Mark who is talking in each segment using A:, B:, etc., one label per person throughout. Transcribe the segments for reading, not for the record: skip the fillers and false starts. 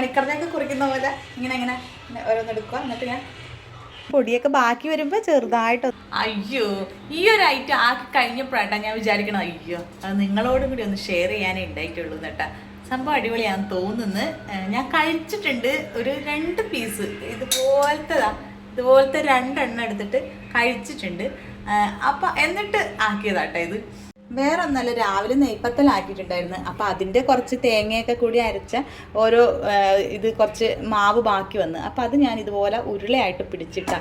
A: മണിക്കറിനൊക്കെ കുറിക്കുന്ന പോലെ ഇങ്ങനെ ഓരോന്നെടുക്കുക. എന്നിട്ട് ഞാൻ പൊടിയൊക്കെ ബാക്കി വരുമ്പോൾ ചെറുതായിട്ട് അയ്യോ ഈ ഒരു ഐറ്റം ആക്കി കഴിഞ്ഞപ്പോഴാട്ടാ ഞാൻ വിചാരിക്കണം അയ്യോ അത് നിങ്ങളോടും കൂടി ഒന്ന് ഷെയർ ചെയ്യാനേ ഉണ്ടായിട്ടുള്ളൂ കേട്ടാ. സംഭവം അടിപൊളിയാണെന്ന് തോന്നുന്നു. ഞാൻ കഴിച്ചിട്ടുണ്ട് ഒരു 2 പീസ് ഇതുപോലത്തെ 2 എണ്ണം എടുത്തിട്ട് കഴിച്ചിട്ടുണ്ട്. അപ്പം എന്നിട്ട് ആക്കിയതാട്ടോ ഇത്. വേറെ ഒന്നല്ല, രാവിലെ നെയ്പ്പത്തലാക്കിയിട്ടുണ്ടായിരുന്നു. അപ്പം അതിൻ്റെ കുറച്ച് തേങ്ങയൊക്കെ കൂടി അരച്ച ഓരോ ഇത് കുറച്ച് മാവ് ബാക്കി വന്ന്. അപ്പം അത് ഞാൻ ഇതുപോലെ ഉരുളയായിട്ട് പിടിച്ചിട്ടാ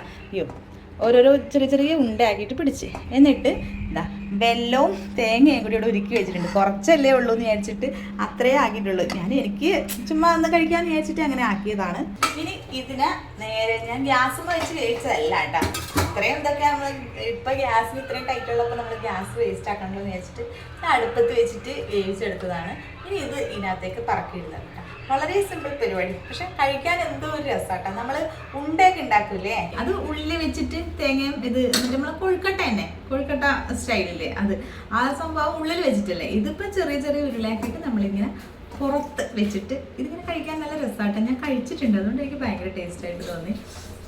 A: ഓരോരോ ചെറിയ ഉണ്ടയാക്കിയിട്ട് പിടിച്ച്. എന്നിട്ട് എന്താ വെല്ലവും തേങ്ങയും കൂടി ഇവിടെ ഒരുക്കി വെച്ചിട്ടുണ്ട്. കുറച്ചല്ലേ ഉള്ളൂ എന്ന് വിചാരിച്ചിട്ട് അത്രേ ആക്കിയിട്ടുള്ളൂ. എനിക്ക് ചുമ്മാ ഒന്ന് കഴിക്കാമെന്ന് വിചാരിച്ചിട്ട് അങ്ങനെ ആക്കിയതാണ്. ഇനി ഇതിനെ നേരെ ഞാൻ ഗ്യാസ് വെച്ച് വേവിച്ചതല്ല കേട്ടോ. ഇത്രയും എന്തൊക്കെ നമ്മൾ ഇപ്പം ഗ്യാസിന് ഇത്രയും ടൈറ്റുള്ളപ്പോൾ നമ്മൾ ഗ്യാസ് വേസ്റ്റ് ആക്കണമെന്ന് വിചാരിച്ചിട്ട് ഞാൻ അടുപ്പത്ത് വെച്ചിട്ട് വേവിച്ചെടുത്തതാണ്. ഇനി ഇത് ഇതിനകത്തേക്ക് പറക്കിയിടുന്നത് കേട്ടോ. വളരെ സിമ്പിൾ പരിപാടി, പക്ഷെ കഴിക്കാൻ എന്തോ ഒരു രസമാട്ടോ. നമ്മൾ ഉണ്ടയൊക്കെ ഉണ്ടാക്കൂലേ, അത് ഉള്ളി വെച്ചിട്ട് തേങ്ങയും ഇത് എന്നിട്ട് നമ്മൾ കൊഴുക്കട്ട സ്റ്റൈലില്ലേ അത് ആ സംഭവം ഉള്ളിൽ വെച്ചിട്ടല്ലേ. ഇതിപ്പോൾ ചെറിയ ഉരുളയാക്കിയിട്ട് നമ്മളിങ്ങനെ പുറത്ത് വെച്ചിട്ട് ഇതിങ്ങനെ കഴിക്കാൻ നല്ല രസമാട്ടോ. ഞാൻ കഴിച്ചിട്ടുണ്ട്, അതുകൊണ്ട് എനിക്ക് ഭയങ്കര ടേസ്റ്റായിട്ട് തോന്നി.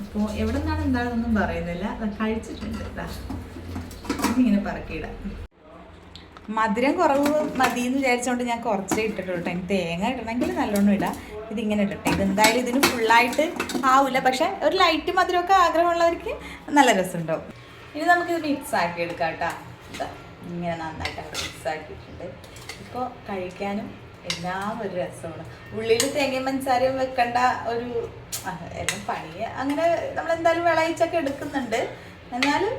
A: അപ്പോൾ എവിടെ നിന്നാണ് എന്താണെന്നൊന്നും പറയുന്നില്ല, കഴിച്ചിട്ടുണ്ട്. ഇങ്ങനെ പറക്കിയിടാം. മധുരം കുറവ് മതി എന്ന് വിചാരിച്ചുകൊണ്ട് ഞാൻ കുറച്ചേ ഇട്ടിട്ടുള്ളൂ. എനിക്ക് തേങ്ങ ഇടണമെങ്കിൽ നല്ലോണം ഇടാം. ഇതിങ്ങനെ ഇടട്ടെ. ഇതെന്തായാലും ഇതിന് ഫുള്ളായിട്ട് ആവില്ല, പക്ഷെ ഒരു ലൈറ്റ് മധുരമൊക്കെ ആഗ്രഹമുള്ളവർക്ക് നല്ല രസമുണ്ടാവും. ഇനി നമുക്കിത് മിക്സ് ആക്കി എടുക്കാം കേട്ടോ. ഇങ്ങനെ നന്നായിട്ട് അവിടെ മിക്സ് ആക്കിയിട്ടുണ്ട്. ഇപ്പോൾ കഴിക്കാനും എല്ലാം ഒരു രസമാണ്. ഉള്ളിൽ തേങ്ങയും പഞ്ചസാരയും വെക്കേണ്ട ഒരു എല്ലാം പണിയെ അങ്ങനെ നമ്മളെന്തായാലും വിളയിച്ചൊക്കെ എടുക്കുന്നുണ്ട്. എന്നാലും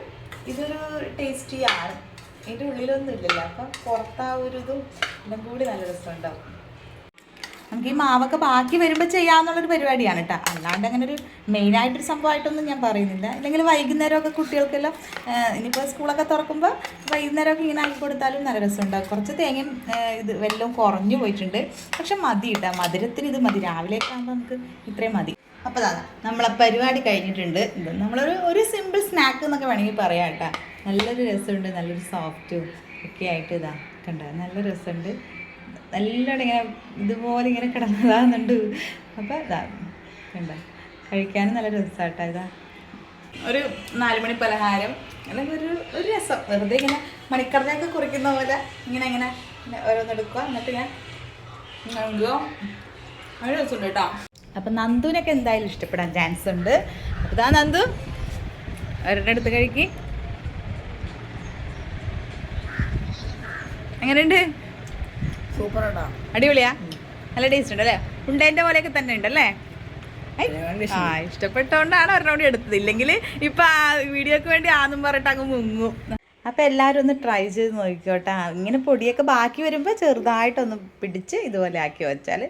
A: ഇതൊരു ടേസ്റ്റിയാണ്. ഇതിൻ്റെ ഉള്ളിലൊന്നും ഇല്ലല്ലോ, അപ്പം പുറത്ത് ആ ഒരു ഇതും എല്ലാം കൂടി നല്ല രസമുണ്ടാവും. നമുക്ക് ഈ മാവൊക്കെ ബാക്കി വരുമ്പോൾ ചെയ്യാമെന്നുള്ളൊരു പരിപാടിയാണ് കേട്ടോ. അല്ലാണ്ട് അങ്ങനെ ഒരു മെയിനായിട്ടൊരു സംഭവമായിട്ടൊന്നും ഞാൻ പറയുന്നില്ല. അല്ലെങ്കിൽ വൈകുന്നേരമൊക്കെ കുട്ടികൾക്കെല്ലാം ഇനിയിപ്പോൾ സ്കൂളൊക്കെ തുറക്കുമ്പോൾ വൈകുന്നേരമൊക്കെ ഇങ്ങനെ ആക്കി കൊടുത്താലും നല്ല രസമുണ്ടാവും. കുറച്ച് തേങ്ങയും ഇത് വെല്ലവും കുറഞ്ഞു പോയിട്ടുണ്ട്, പക്ഷെ മതി കേട്ടോ. മധുരത്തിന് ഇത് മതി. രാവിലെയൊക്കെ ആകുമ്പോൾ നമുക്ക് ഇത്രയും മതി. അപ്പോൾ നമ്മളെ പരിപാടി കഴിഞ്ഞിട്ടുണ്ട്. ഇത് നമ്മളൊരു സിമ്പിൾ സ്നാക്ക് എന്നൊക്കെ വേണമെങ്കിൽ പറയാം കേട്ടോ. നല്ലൊരു രസമുണ്ട്, നല്ലൊരു സോഫ്റ്റും ഒക്കെ ആയിട്ട് കണ്ടോ, നല്ല രസമുണ്ട്. നല്ലോണം ഇങ്ങനെ ഇതുപോലെ ഇങ്ങനെ കിടന്നതാകുന്നുണ്ട്. അപ്പോൾ കണ്ടോ, കഴിക്കാനും നല്ല രസമാട്ടോ. ഒരു 4 മണി പലഹാരം അല്ലെങ്കിൽ ഒരു രസം. വെറുതെ ഇങ്ങനെ മണിക്കറിനൊക്കെ കുറിക്കുന്ന പോലെ ഇങ്ങനെ ഓരോന്നെടുക്കുക. എന്നിട്ട് ഞാൻ നല്ല രസമുണ്ട് കേട്ടോ. അപ്പം നന്ദുവിനൊക്കെ എന്തായാലും ഇഷ്ടപ്പെടാൻ ചാൻസ് ഉണ്ട്. അപ്പോൾ നന്ദു ഒരെണ്ണം എടുത്ത് കഴിക്ക്. എങ്ങനെയുണ്ട്?
B: സൂപ്പർ ആട്ടോ,
A: അടിപൊളിയാ, നല്ല ടേസ്റ്റ് ഉണ്ട് അല്ലേ? ഉണ്ടേൻ്റെ പോലെയൊക്കെ തന്നെ ഉണ്ടല്ലേ? ഇഷ്ടപ്പെട്ടോണ്ടാണ് ഒരെണ്ണം കൂടി എടുത്തത്. ഇല്ലെങ്കിൽ ഇപ്പം ആ വീഡിയോക്ക് വേണ്ടി ആന്നും പറഞ്ഞിട്ട് അങ്ങ് മുങ്ങും. അപ്പോൾ എല്ലാവരും ഒന്ന് ട്രൈ ചെയ്ത് നോക്കിക്കോട്ടെ. ഇങ്ങനെ പൊടിയൊക്കെ ബാക്കി വരുമ്പോൾ ചെറുതായിട്ടൊന്ന് പിടിച്ച് ഇതുപോലെ ആക്കി വെച്ചാൽ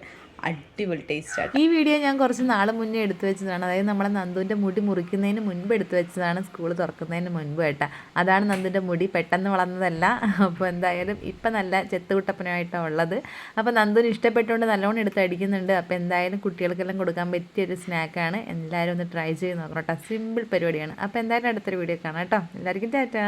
A: അടിപൊളി ടേസ്റ്റാണ്.
C: ഈ വീഡിയോ ഞാൻ കുറച്ച് നാൾ മുന്നേ എടുത്തു വെച്ചതാണ്. അതായത് നമ്മളെ നന്ദുവിൻ്റെ മുടി മുറിക്കുന്നതിന് മുൻപ് എടുത്തു വെച്ചതാണ്, സ്കൂൾ തുറക്കുന്നതിന് മുൻപ് കേട്ടോ. അതാണ് നന്ദുവിൻ്റെ മുടി, പെട്ടെന്ന് വളർന്നതല്ല. അപ്പോൾ എന്തായാലും ഇപ്പം നല്ല ചെത്തുകുട്ടപ്പനായിട്ടാണ് ഉള്ളത്. അപ്പോൾ നന്ദുവിന് ഇഷ്ടപ്പെട്ടുകൊണ്ട് നല്ലോണം എടുത്ത് അടിക്കുന്നുണ്ട്. അപ്പോൾ എന്തായാലും കുട്ടികൾക്കെല്ലാം കൊടുക്കാൻ പറ്റിയൊരു സ്നാക്കാണ്. എല്ലാവരും ഒന്ന് ട്രൈ ചെയ്ത് നോക്കണം കേട്ടോ. സിമ്പിൾ പരിപാടിയാണ്. അപ്പോൾ എന്തായാലും അടുത്തൊരു വീഡിയോ കാണാം കേട്ടോ. എല്ലാവർക്കും ടാറ്റാ.